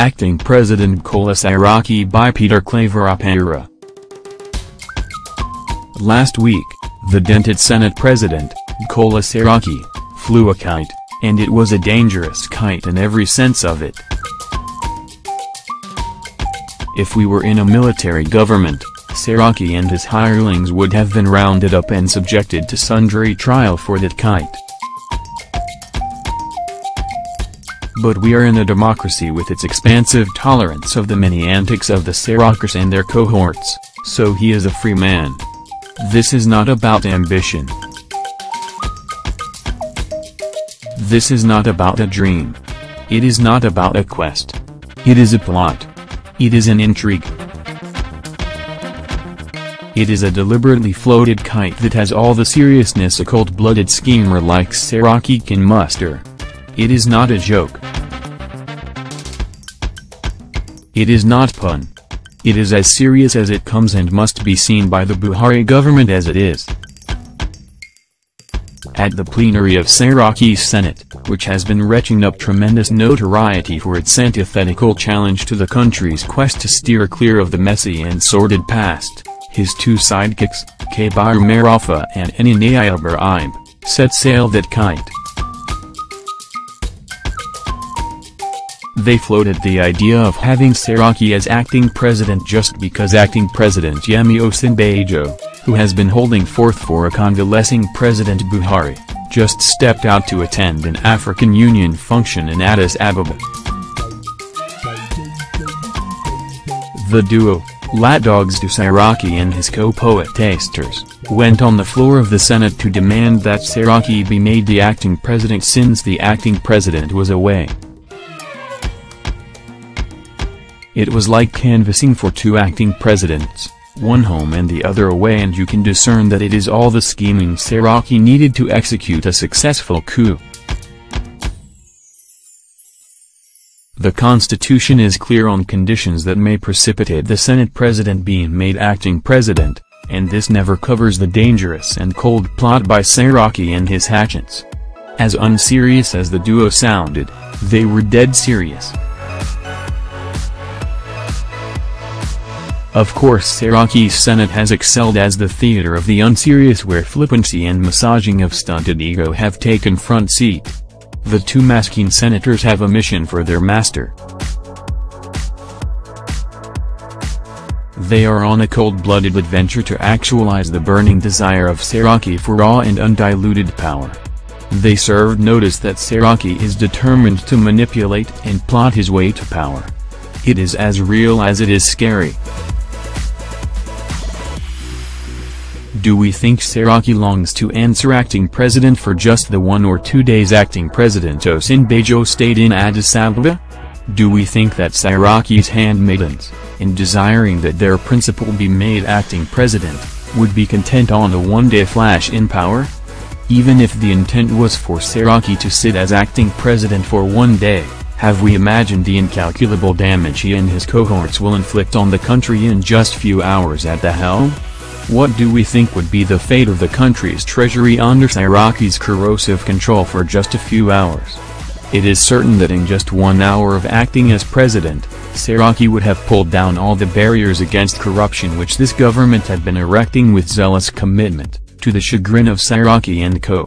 Acting President Bukola Saraki by Peter Claver Oparah. Last week, the dented Senate President, Bukola Saraki, flew a kite, and it was a dangerous kite in every sense of it. If we were in a military government, Saraki and his hirelings would have been rounded up and subjected to sundry trial for that kite. But we are in a democracy with its expansive tolerance of the many antics of the Sarakis and their cohorts, so he is a free man. This is not about ambition. This is not about a dream. It is not about a quest. It is a plot. It is an intrigue. It is a deliberately floated kite that has all the seriousness a cold-blooded schemer like Saraki can muster. It is not a joke. It is not pun. It is as serious as it comes and must be seen by the Buhari government as it is. At the plenary of Saraki's Senate, which has been retching up tremendous notoriety for its antithetical challenge to the country's quest to steer clear of the messy and sordid past, his two sidekicks, Claver and Entitlement, set sail that kite. They floated the idea of having Saraki as acting president just because acting President Yemi Osinbajo, who has been holding forth for a convalescing President Buhari, just stepped out to attend an African Union function in Addis Ababa. The duo, lapdogs to Saraki and his co-poetasters, went on the floor of the Senate to demand that Saraki be made the acting president since the acting president was away. It was like canvassing for two acting presidents, one home and the other away, and you can discern that it is all the scheming Saraki needed to execute a successful coup. The Constitution is clear on conditions that may precipitate the Senate President being made acting president, and this never covers the dangerous and cold plot by Saraki and his hatchets. As unserious as the duo sounded, they were dead serious. Of course, Saraki's Senate has excelled as the theater of the unserious, where flippancy and massaging of stunted ego have taken front seat. The two masculine senators have a mission for their master. They are on a cold-blooded adventure to actualize the burning desire of Saraki for raw and undiluted power. They served notice that Saraki is determined to manipulate and plot his way to power. It is as real as it is scary. Do we think Saraki longs to answer acting president for just the 1 or 2 days acting President Osinbajo stayed in Addis Ababa? Do we think that Saraki's handmaidens, in desiring that their principal be made acting president, would be content on a one-day flash in power? Even if the intent was for Saraki to sit as acting president for 1 day, have we imagined the incalculable damage he and his cohorts will inflict on the country in just few hours at the helm? What do we think would be the fate of the country's treasury under Saraki's corrosive control for just a few hours? It is certain that in just 1 hour of acting as president, Saraki would have pulled down all the barriers against corruption which this government had been erecting with zealous commitment, to the chagrin of Saraki and co.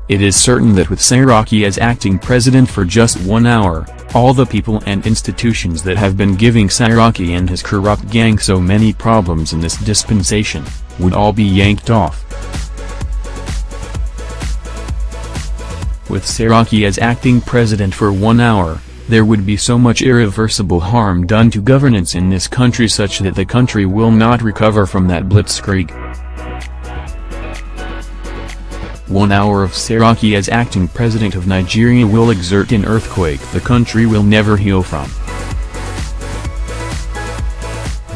It is certain that with Saraki as acting president for just 1 hour, all the people and institutions that have been giving Saraki and his corrupt gang so many problems in this dispensation, would all be yanked off. With Saraki as acting president for 1 hour, there would be so much irreversible harm done to governance in this country such that the country will not recover from that blitzkrieg. 1 hour of Saraki as acting president of Nigeria will exert an earthquake the country will never heal from.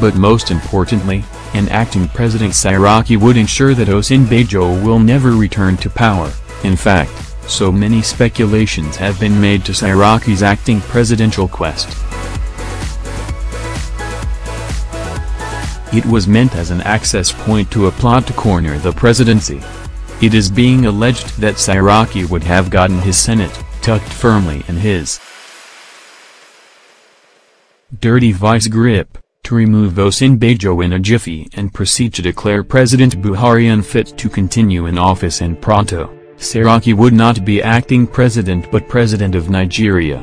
But most importantly, an acting president Saraki would ensure that Osinbajo will never return to power. In fact, so many speculations have been made to Saraki's acting presidential quest. It was meant as an access point to a plot to corner the presidency. It is being alleged that Saraki would have gotten his Senate tucked firmly in his dirty vice grip, to remove Osinbajo in a jiffy and proceed to declare President Buhari unfit to continue in office, and pronto, Saraki would not be acting president but president of Nigeria.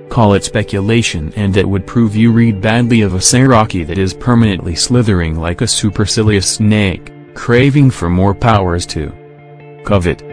Call it speculation, and it would prove you read badly of a Saraki that is permanently slithering like a supercilious snake, craving for more powers to covet.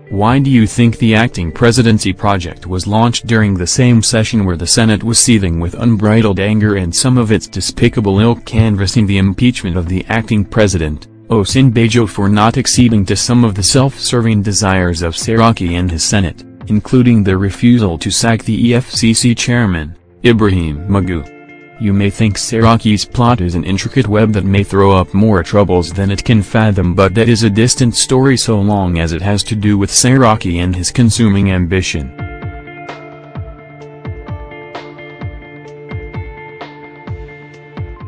Why do you think the acting presidency project was launched during the same session where the Senate was seething with unbridled anger and some of its despicable ilk canvassing the impeachment of the acting president, Osinbajo, for not acceding to some of the self-serving desires of Saraki and his Senate, including the refusal to sack the EFCC chairman, Ibrahim Magu? You may think Saraki's plot is an intricate web that may throw up more troubles than it can fathom, but that is a distant story so long as it has to do with Saraki and his consuming ambition.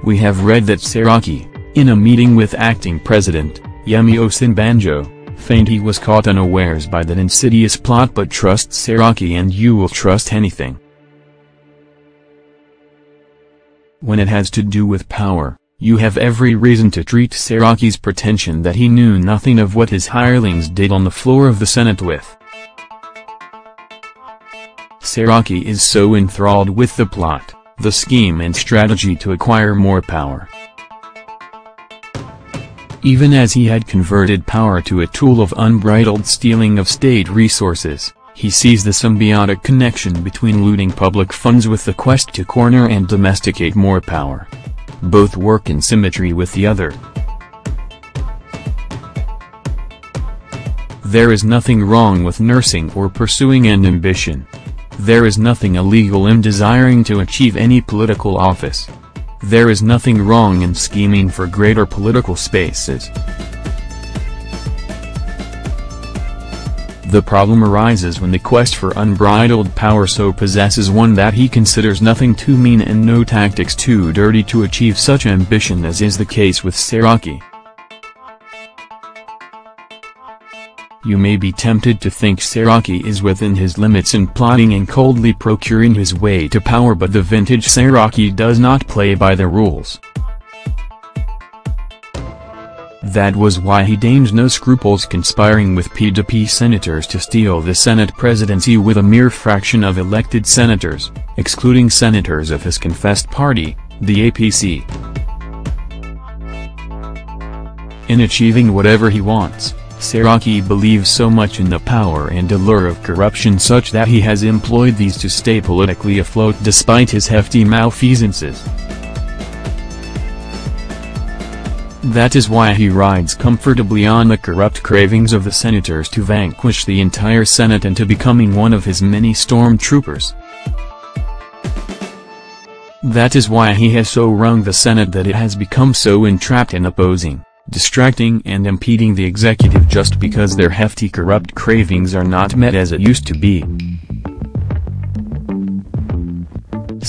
We have read that Saraki, in a meeting with acting president, Yemi Osinbajo, feigned he was caught unawares by that insidious plot, but trust Saraki and you will trust anything. When it has to do with power, you have every reason to treat Saraki's pretension that he knew nothing of what his hirelings did on the floor of the Senate with. Saraki is so enthralled with the plot, the scheme and strategy to acquire more power. Even as he had converted power to a tool of unbridled stealing of state resources, he sees the symbiotic connection between looting public funds with the quest to corner and domesticate more power. Both work in symmetry with the other. There is nothing wrong with nursing or pursuing an ambition. There is nothing illegal in desiring to achieve any political office. There is nothing wrong in scheming for greater political spaces. The problem arises when the quest for unbridled power so possesses one that he considers nothing too mean and no tactics too dirty to achieve such ambition, as is the case with Saraki. You may be tempted to think Saraki is within his limits in plotting and coldly procuring his way to power, but the vintage Saraki does not play by the rules. That was why he deigned no scruples conspiring with PDP senators to steal the Senate presidency with a mere fraction of elected senators, excluding senators of his confessed party, the APC. In achieving whatever he wants, Saraki believes so much in the power and allure of corruption such that he has employed these to stay politically afloat despite his hefty malfeasances. That is why he rides comfortably on the corrupt cravings of the senators to vanquish the entire Senate into becoming one of his many stormtroopers. That is why he has so wrung the Senate that it has become so entrapped in opposing, distracting and impeding the executive just because their hefty corrupt cravings are not met as it used to be.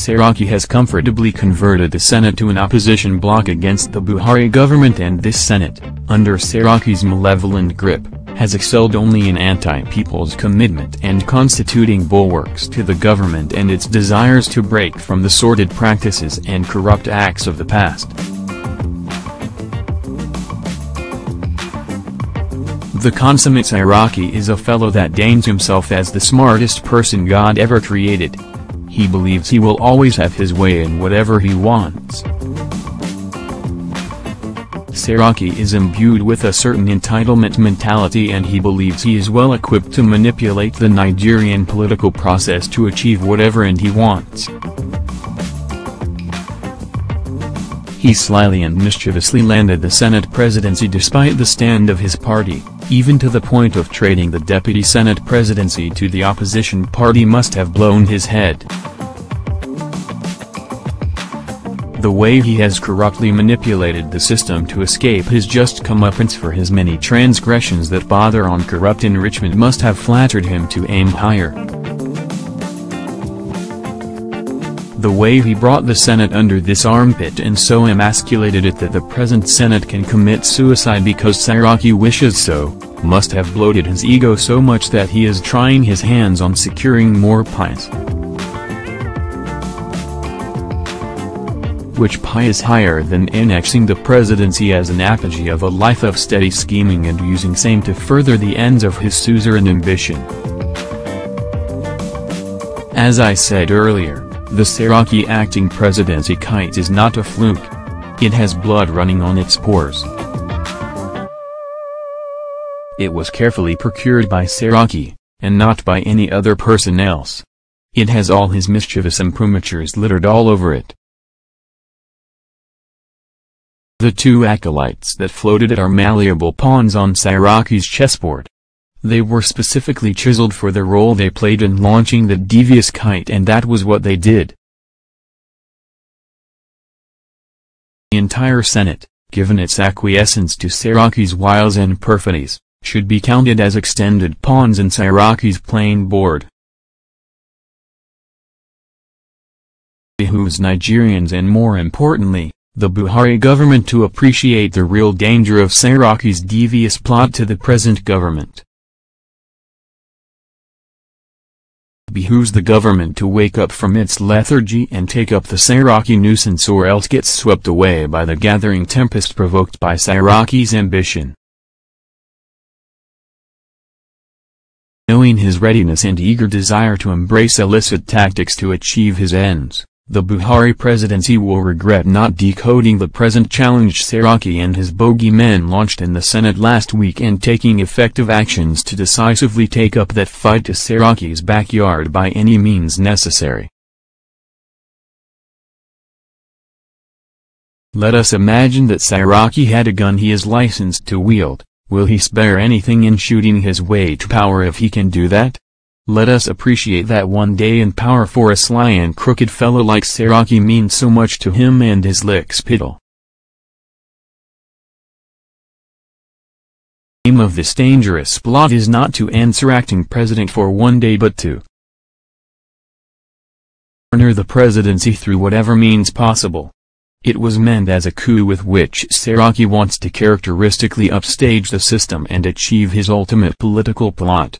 Saraki has comfortably converted the Senate to an opposition bloc against the Buhari government, and this Senate, under Saraki's malevolent grip, has excelled only in anti-people's commitment and constituting bulwarks to the government and its desires to break from the sordid practices and corrupt acts of the past. The consummate Saraki is a fellow that deigns himself as the smartest person God ever created. He believes he will always have his way in whatever he wants. Saraki is imbued with a certain entitlement mentality, and he believes he is well equipped to manipulate the Nigerian political process to achieve whatever end he wants. He slyly and mischievously landed the Senate presidency despite the stand of his party, even to the point of trading the deputy Senate presidency to the opposition party must have blown his head. The way he has corruptly manipulated the system to escape his just comeuppance for his many transgressions that bother on corrupt enrichment must have flattered him to aim higher. The way he brought the Senate under this armpit and so emasculated it that the present Senate can commit suicide because Saraki wishes so, must have bloated his ego so much that he is trying his hands on securing more pies. Which pie is higher than annexing the presidency as an apogee of a life of steady scheming and using same to further the ends of his suzerain ambition. As I said earlier, the Saraki acting presidency kite is not a fluke. It has blood running on its pores. It was carefully procured by Saraki, and not by any other person else. It has all his mischievous imprimaturs littered all over it. The two acolytes that floated it are malleable pawns on Saraki's chessboard. They were specifically chiseled for the role they played in launching the devious kite, and that was what they did. The entire Senate, given its acquiescence to Saraki's wiles and perfidies, should be counted as extended pawns in Saraki's playing board. It behooves Nigerians and, more importantly, the Buhari government to appreciate the real danger of Saraki's devious plot to the present government. It behooves the government to wake up from its lethargy and take up the Saraki nuisance, or else get swept away by the gathering tempest provoked by Saraki's ambition. Knowing his readiness and eager desire to embrace illicit tactics to achieve his ends, the Buhari presidency will regret not decoding the present challenge Saraki and his bogeymen launched in the Senate last week and taking effective actions to decisively take up that fight to Saraki's backyard by any means necessary. Let us imagine that Saraki had a gun he is licensed to wield. Will he spare anything in shooting his way to power if he can do that? Let us appreciate that one day in power for a sly and crooked fellow like Saraki means so much to him and his lickspittle. The aim of this dangerous plot is not to answer acting president for one day but to corner the presidency through whatever means possible. It was meant as a coup with which Saraki wants to characteristically upstage the system and achieve his ultimate political plot.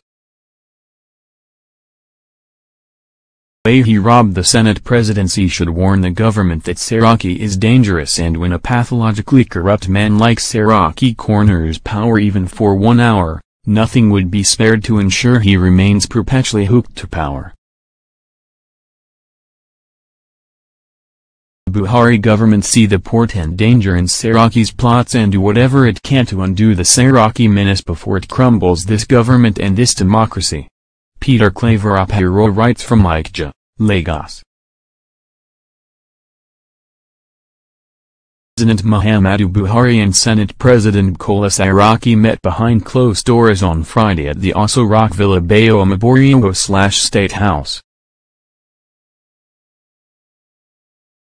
The way he robbed the Senate presidency should warn the government that Saraki is dangerous, and when a pathologically corrupt man like Saraki corners power even for 1 hour, nothing would be spared to ensure he remains perpetually hooked to power. The Buhari government see the portent danger in Saraki's plots and do whatever it can to undo the Saraki menace before it crumbles this government and this democracy. Peter Claver Oparah writes from Ikeja, Lagos. President Muhammadu Buhari and Senate President Bukola Saraki met behind closed doors on Friday at the Oso Rock Villa Bayo Maborio/State House.